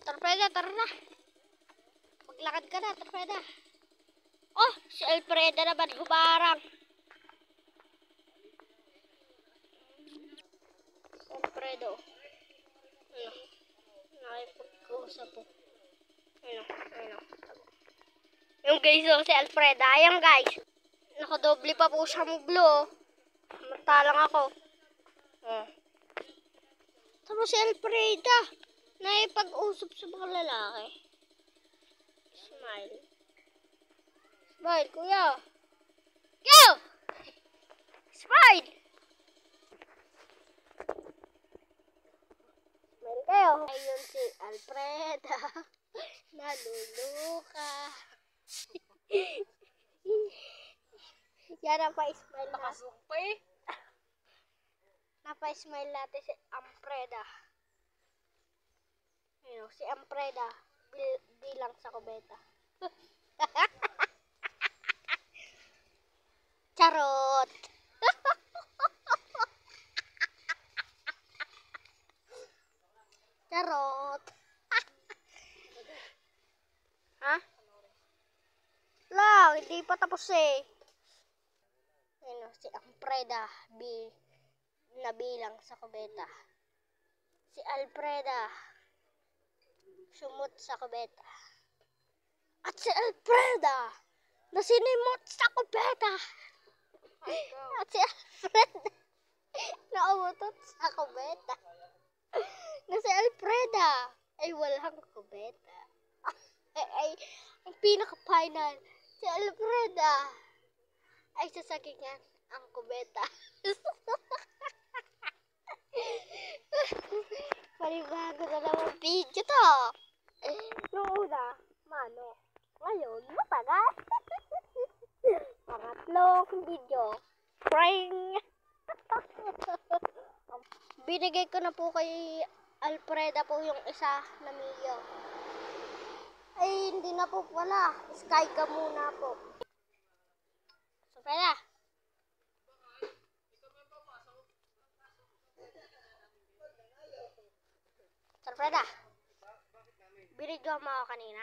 Torpeda, tara na. Maglakad ka na, Torpeda. Oh, si Alfreda naman humarang. Si Alfredo. Ano? Nakipag-usap po. Ano. Yung guys, oh, si Alfreda. Ayan guys. Nakadoble pa po siya mo blue. Matalang ako. Tapos si Alfreda. Nakipag-usap sa mga lalaki. Smile. Smile, kuya. Go! Smile! Smile kayo. Ayun si Alfreda. Naluluka. Yan ang pa-smile na. Napa-smile natin si Alfreda. Ayun, si Alfreda. Bilang sa kubeta. Charot! Charot! Ha? Lang, hindi pa tapos eh. Ayun, si Alfreda nabilang sa kubeta. Si Alfreda sumot sa kubeta. At si Alfreda nasinimot sa kubeta. At si Alfreda nauutot sa kubeta. Na si Alfreda ay walang kubeta. Ay ang pinaka-final, si Alfreda ay sasagingan ang kubeta. Panibago na naman video to. Noong una, mano. Ngayon, matagal. Pangatlong video. Prank. Binigay ko na po kay Alfreda po yung isa na Mio. Ay, hindi na po pala. Sky ka muna po. Alfreda. Alfreda. Binigyan mo ako kanina.